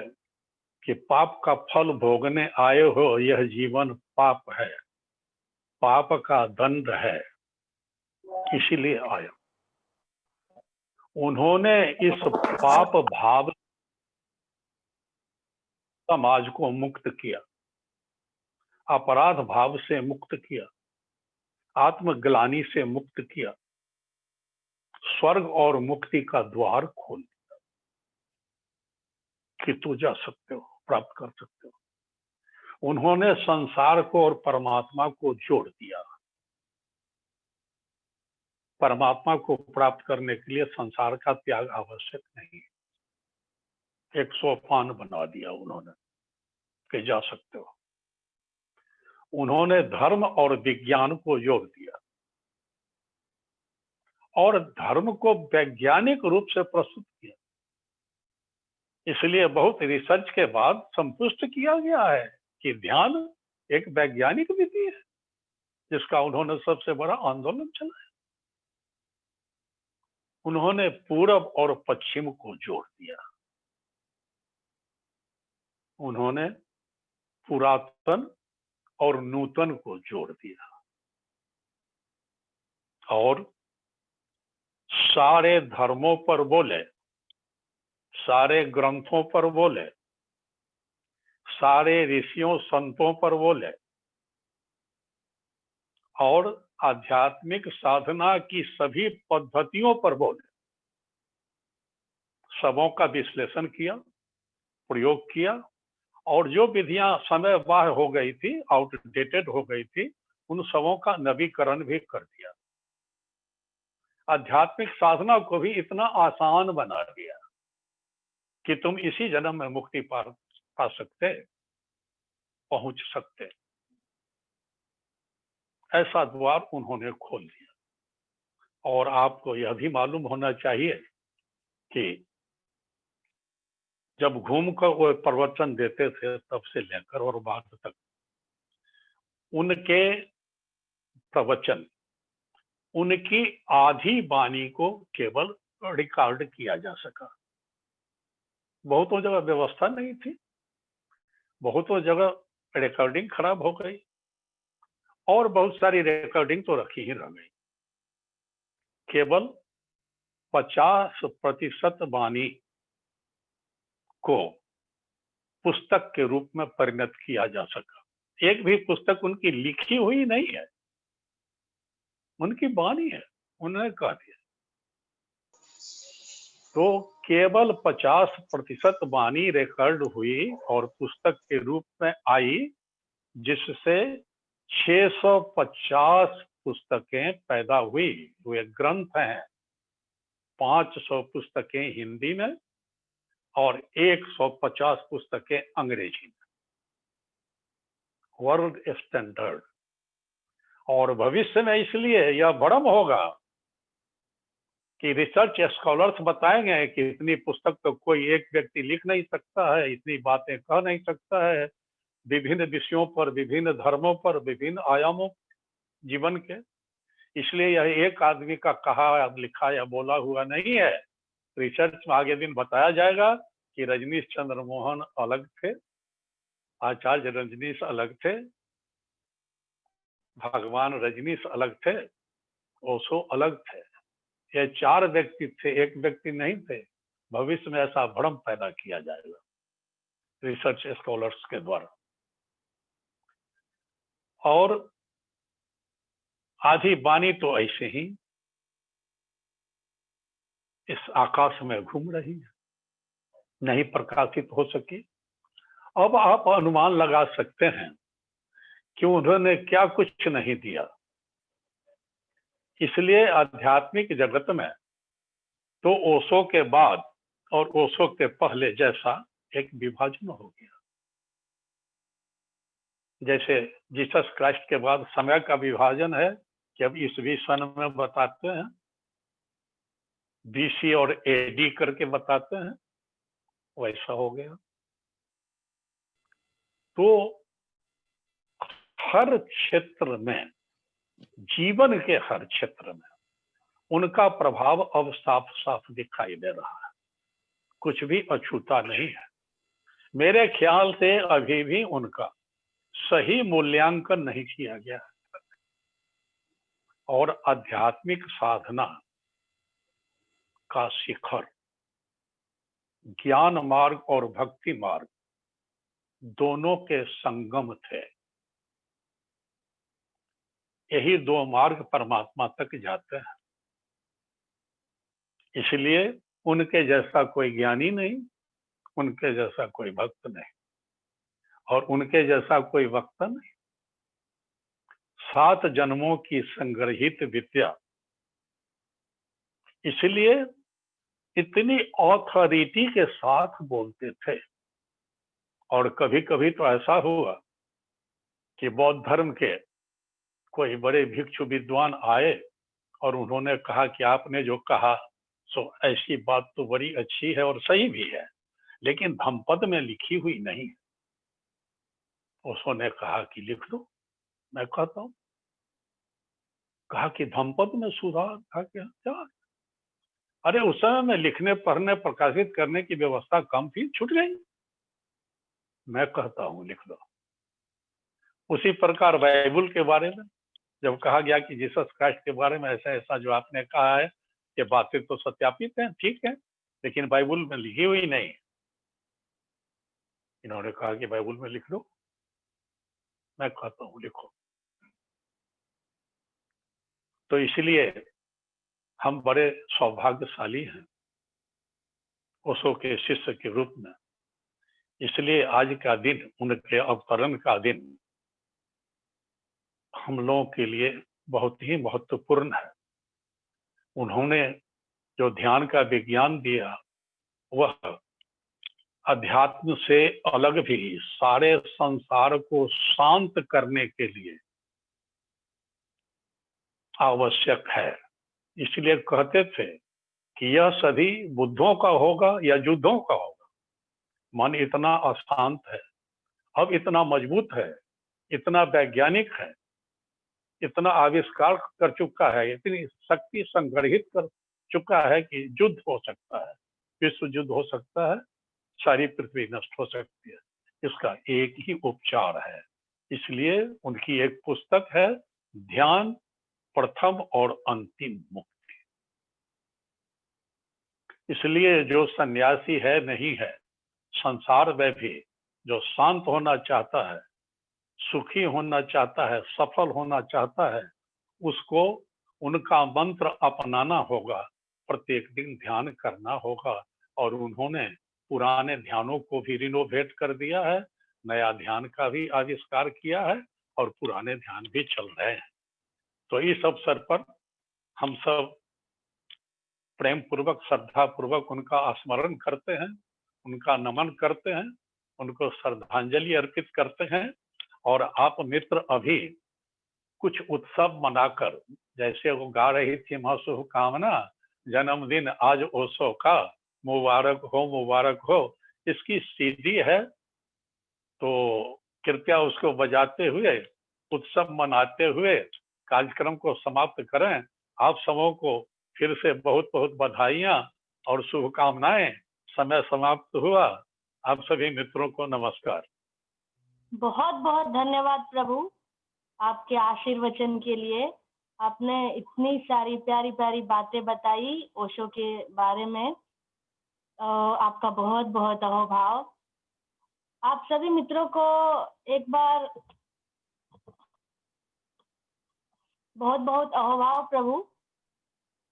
कि पाप का फल भोगने आए हो, यह जीवन पाप है, पाप का दंड है, इसीलिए आए। उन्होंने इस पाप भाव समाज को मुक्त किया, अपराध भाव से मुक्त किया, आत्मग्लानि से मुक्त किया, स्वर्ग और मुक्ति का द्वार खोल दिया कि तू जा सकते हो, प्राप्त कर सकते हो। उन्होंने संसार को और परमात्मा को जोड़ दिया। परमात्मा को प्राप्त करने के लिए संसार का त्याग आवश्यक नहीं, एक सोपान बना दिया उन्होंने कि जा सकते हो। उन्होंने धर्म और विज्ञान को जोड़ दिया और धर्म को वैज्ञानिक रूप से प्रस्तुत किया। इसलिए बहुत रिसर्च के बाद संतुष्ट किया गया है कि ध्यान एक वैज्ञानिक विधि है, जिसका उन्होंने सबसे बड़ा आंदोलन चलाया। उन्होंने पूरब और पश्चिम को जोड़ दिया। उन्होंने पुरातन और नूतन को जोड़ दिया और सारे धर्मों पर बोले, सारे ग्रंथों पर बोले, सारे ऋषियों संतों पर बोले और आध्यात्मिक साधना की सभी पद्धतियों पर बोले। सबों का विश्लेषण किया, प्रयोग किया और जो विधियां समय बाह्य हो गई थी, आउटडेटेड हो गई थी, उन सबों का नवीकरण भी कर दिया। आध्यात्मिक साधना को भी इतना आसान बना दिया कि तुम इसी जन्म में मुक्ति पा सकते, पहुंच सकते। ऐसा द्वार उन्होंने खोल दिया। और आपको यह भी मालूम होना चाहिए कि जब घूमकर वो प्रवचन देते थे तब से लेकर और बाद तक उनके प्रवचन, उनकी आधी वाणी को केवल रिकॉर्ड किया जा सका। बहुतों जगह व्यवस्था नहीं थी, बहुतों जगह रिकॉर्डिंग खराब हो गई और बहुत सारी रिकॉर्डिंग तो रखी ही रह गई। केवल 50% वाणी को पुस्तक के रूप में परिणत किया जा सका। एक भी पुस्तक उनकी लिखी हुई नहीं है, उनकी वाणी है, उन्होंने कह दिया। तो केवल 50% वाणी रिकॉर्ड हुई और पुस्तक के रूप में आई, जिससे 650 पुस्तकें पैदा हुई। वे ग्रंथ हैं, 500 पुस्तकें हिंदी में और 150 पुस्तकें अंग्रेजी में, वर्ल्ड स्टैंडर्ड। और भविष्य में इसलिए यह भ्रम होगा कि रिसर्च स्कॉलर्स बताएंगे कि इतनी पुस्तक तो कोई एक व्यक्ति लिख नहीं सकता है, इतनी बातें कह नहीं सकता है, विभिन्न विषयों पर, विभिन्न धर्मों पर, विभिन्न आयामों जीवन के। इसलिए यह एक आदमी का कहा, लिखा या बोला हुआ नहीं है। रिसर्च में आगे दिन बताया जाएगा कि रजनीश चंद्र मोहन अलग थे, आचार्य रजनीश अलग थे, भगवान रजनीश अलग थे, ओशो अलग थे। ये 4 व्यक्ति थे, एक व्यक्ति नहीं थे। भविष्य में ऐसा भ्रम पैदा किया जाएगा रिसर्च स्कॉलर्स के द्वारा। और आधी वाणी तो ऐसे ही इस आकाश में घूम रही है, नहीं प्रकाशित हो सकी। अब आप अनुमान लगा सकते हैं कि उन्होंने क्या कुछ नहीं दिया। इसलिए आध्यात्मिक जगत में तो ओशो के बाद और ओशो के पहले जैसा एक विभाजन हो गया। जैसे जीसस क्राइस्ट के बाद समय का विभाजन है कि अब ईस्वी सन में बताते हैं, BC और AD करके बताते हैं, वैसा हो गया। तो हर क्षेत्र में, जीवन के हर क्षेत्र में उनका प्रभाव अब साफ साफ दिखाई दे रहा है, कुछ भी अछूता नहीं है। मेरे ख्याल से अभी भी उनका सही मूल्यांकन नहीं किया गया है और आध्यात्मिक साधना का शिखर, ज्ञान मार्ग और भक्ति मार्ग दोनों के संगम थे। यही दो मार्ग परमात्मा तक जाते हैं। इसलिए उनके जैसा कोई ज्ञानी नहीं, उनके जैसा कोई भक्त नहीं और उनके जैसा कोई वक्ता नहीं। 7 जन्मों की संग्रहित विद्या, इसलिए इतनी ऑथोरिटी के साथ बोलते थे। और कभी कभी तो ऐसा हुआ कि बौद्ध धर्म के कोई बड़े भिक्षु विद्वान आए और उन्होंने कहा कि आपने जो कहा सो ऐसी बात तो बड़ी अच्छी है और सही भी है, लेकिन धम्मपद में लिखी हुई नहीं। उसने कहा कि लिख दो, मैं कहता हूं। कहा कि धम्मपद में सुधार, कहा क्या? अरे उस समय में लिखने पढ़ने प्रकाशित करने की व्यवस्था कम थी, छूट गई। मैं कहता हूं लिख दो। उसी प्रकार बाइबल के बारे में जब कहा गया कि जीसस क्राइस्ट के बारे में ऐसा ऐसा जो आपने कहा है, ये बातें तो सत्यापित हैं, ठीक है, लेकिन बाइबल में लिखी हुई नहीं। इन्होंने कहा कि बाइबल में लिख दो। मैं कहता हूं लिखो। तो इसलिए हम बड़े सौभाग्यशाली हैं ओशो के शिष्य के रूप में। इसलिए आज का दिन, उनके अवतरण का दिन हम लोगों के लिए बहुत ही महत्वपूर्ण है। उन्होंने जो ध्यान का विज्ञान दिया, वह अध्यात्म से अलग भी सारे संसार को शांत करने के लिए आवश्यक है। इसलिए कहते थे कि यह सभी बुद्धों का होगा या युद्धों का होगा। मन इतना अशांत है, अब इतना मजबूत है, इतना वैज्ञानिक है, इतना आविष्कार कर चुका है, इतनी शक्ति संग्रहित कर चुका है कि युद्ध हो सकता है, विश्व युद्ध हो सकता है, सारी पृथ्वी नष्ट हो सकती है। इसका एक ही उपचार है। इसलिए उनकी एक पुस्तक है, ध्यान प्रथम और अंतिम मुक्ति। इसलिए जो सन्यासी है नहीं है, संसार में भी जो शांत होना चाहता है, सुखी होना चाहता है, सफल होना चाहता है, उसको उनका मंत्र अपनाना होगा, प्रत्येक दिन ध्यान करना होगा। और उन्होंने पुराने ध्यानों को भी रिनोवेट कर दिया है, नया ध्यान का भी आविष्कार किया है और पुराने ध्यान भी चल रहे हैं। तो इस अवसर पर हम सब प्रेम पूर्वक, श्रद्धा पूर्वक उनका स्मरण करते हैं, उनका नमन करते हैं, उनको श्रद्धांजलि अर्पित करते हैं। और आप मित्र अभी कुछ उत्सव मनाकर, जैसे वो गा रही थी, मां शुभकामना, जन्मदिन आज ओशो का, मुबारक हो मुबारक हो, इसकी सीडी है, तो कृपया उसको बजाते हुए, उत्सव मनाते हुए कार्यक्रम को समाप्त करें। आप सबों को फिर से बहुत बहुत बधाइयां और शुभकामनाएं। समय समाप्त हुआ। आप सभी मित्रों को नमस्कार। बहुत बहुत धन्यवाद प्रभु, आपके आशीर्वचन के लिए। आपने इतनी सारी प्यारी प्यारी बातें बताई ओशो के बारे में। आपका बहुत बहुत अहोभाव। आप सभी मित्रों को एक बार बहुत बहुत अहोभाव प्रभु।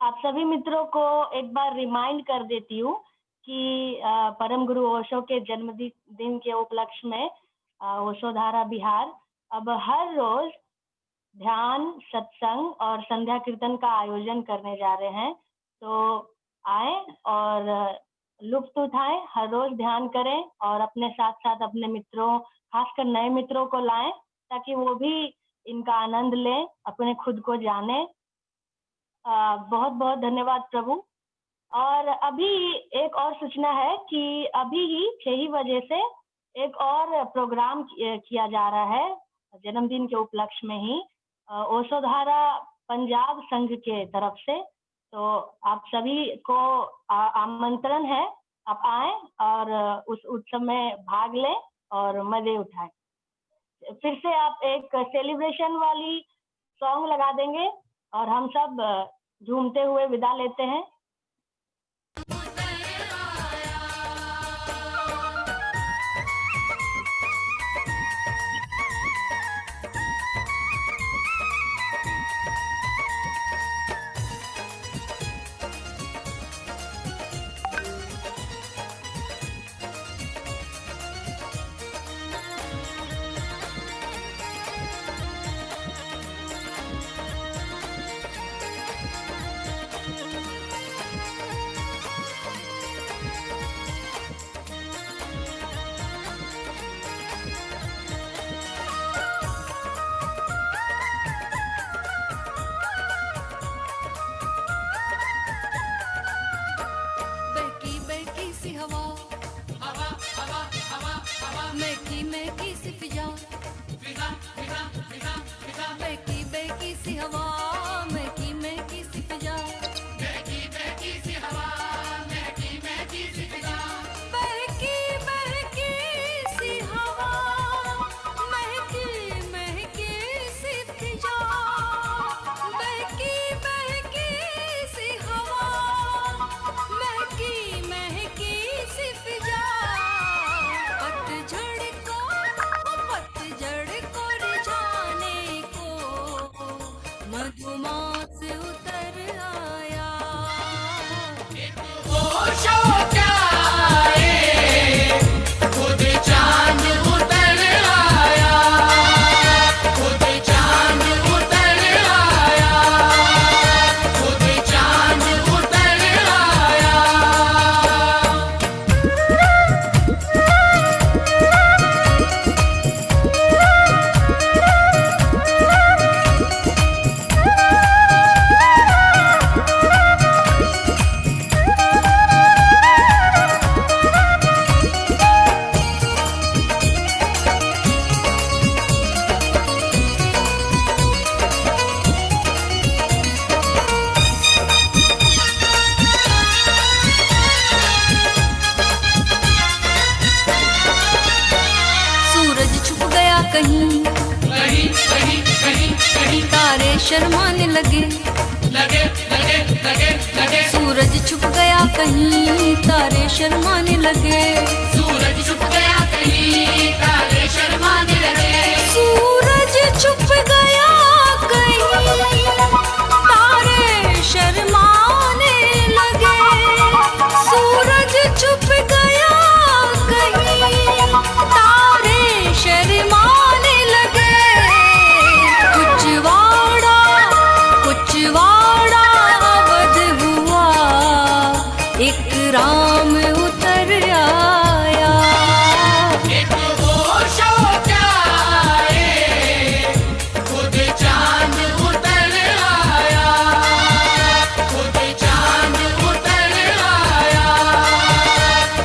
आप सभी मित्रों को एक बार रिमाइंड कर देती हूँ कि परम गुरु ओशो के जन्मदिन के उपलक्ष्य में ओशो धारा बिहार अब हर रोज ध्यान, सत्संग और संध्या कीर्तन का आयोजन करने जा रहे हैं। तो आए और लुत्फ उठाएं, हर रोज ध्यान करें और अपने साथ साथ अपने मित्रों, खासकर नए मित्रों को लाएं ताकि वो भी इनका आनंद लें, अपने खुद को जाने। बहुत बहुत धन्यवाद प्रभु। और अभी एक और सूचना है कि अभी ही 6 बजे से एक और प्रोग्राम किया जा रहा है जन्मदिन के उपलक्ष्य में ही ओशोधारा पंजाब संघ के तरफ से। तो आप सभी को आमंत्रण है, आप आए और उस उत्सव में भाग लें और मजे उठाएं। फिर से आप एक सेलिब्रेशन वाली सॉन्ग लगा देंगे और हम सब झूमते हुए विदा लेते हैं। शर्माने लगे सूरज छुप गया कहीं तारे शर्माने लगे सूरज छुप गया कहीं तारे शर्माने लगे सूरज छुप गया कहीं तारे शर्माने लगे सूरज छुप गया कहीं तारे शर्माने लगे कुचवाड़ा अवध हुआ एक राम उतर आया एक होश हो जाए खुद चांद उतर आया खुद चांद उतर आया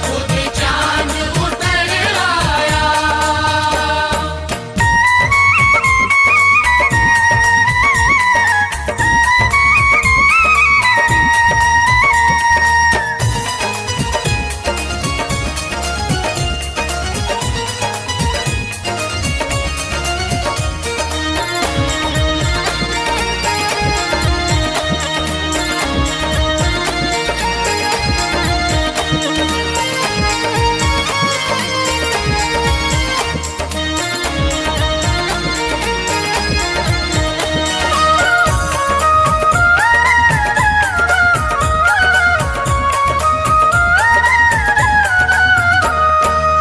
खुद चांद उतर आया।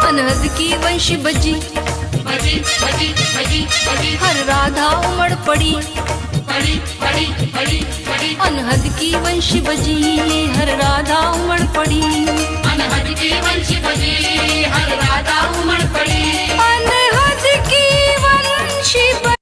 अनहद की वंशी बजी बजी बजी बजी बजी हर राधा उमड़ पड़ी बड़ी बड़ी बड़ी बड़ी अनहद की वंशी बजी हर राधा उमड़ पड़ी अनहद की वंशी बजी हर राधा उमड़ पड़ी अनहद की वंशी बजी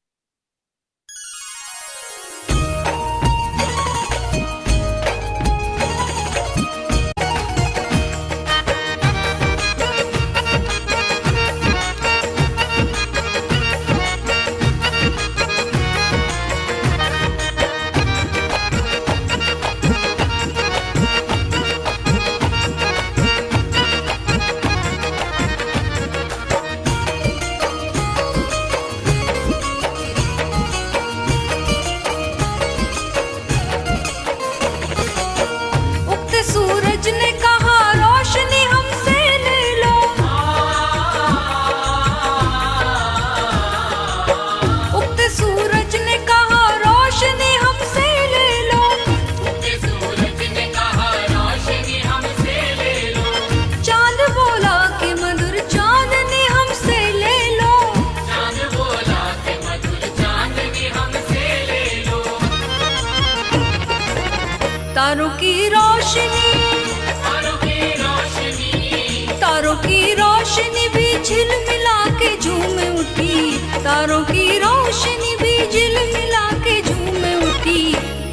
झिलमिला के झूम उठी, तारों की रोशनी भी झिलमिला के झूम उठी।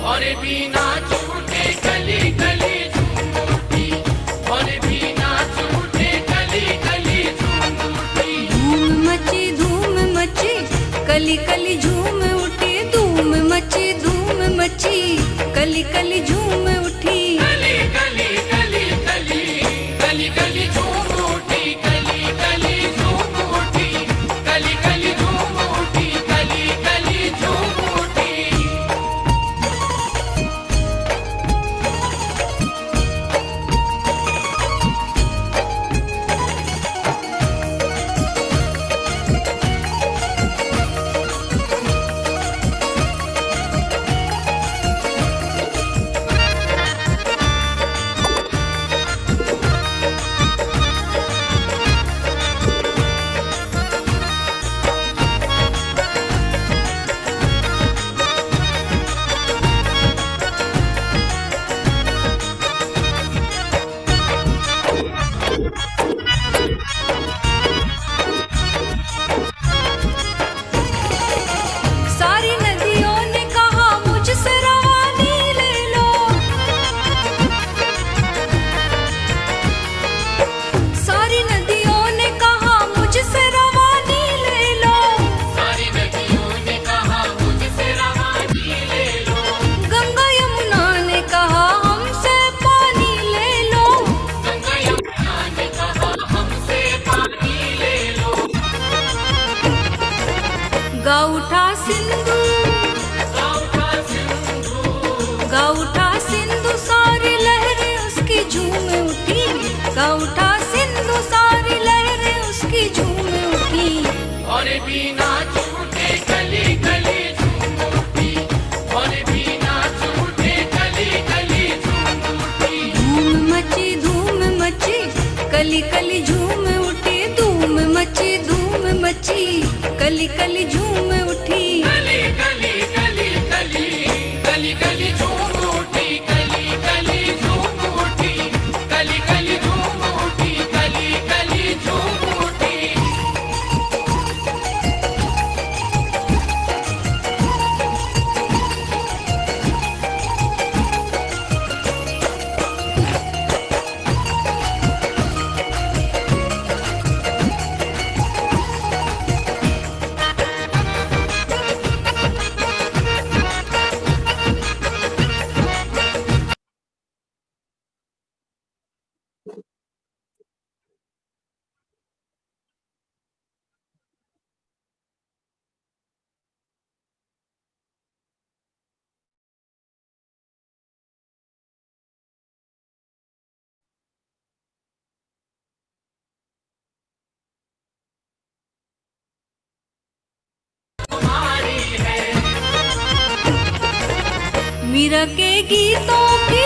और भी नाच उठे गली गली झूम उठी, और भी नाच उठे गली गली झूम उठी। धूम मची कली कली झूम उठी, धूम मची कली कली झूम उठी। गली गली गली गली गली गली झूम उठी, गली गली झूम उठी, गली गली झूम उठी, गली गली झूम उठी। सारी नदियों ने कहा मुझसे रवानी ले लो, सारी नदियों ने कहा मुझसे रवानी ले लो। सारी नदियों ने कहा मुझसे रवानी ले लो, गंगा यमुना ने कहा हमसे पानी ले लो, गंगा यमुना ने कहा हमसे पानी ले लो। गा उठा सिंधु, गाउठा सिंधु, गा उठा सिंधु सारी लहरें उसकी झूम उठी, गा उठा सिंधु सारी लहरें उसकी झूम उठी। और भी नाच उठे गली गली झूम उठी, और भी नाच उठे गली गली झूम उठी। धूम मची कली कली झूम उठी, धूम मची कली कली झूम उठी। गली गली गली गली गली गली झूम उठी, गली गली झूम उठी, गली गली झूम उठी, गली गली झूम उठी। मीरा के गीतों की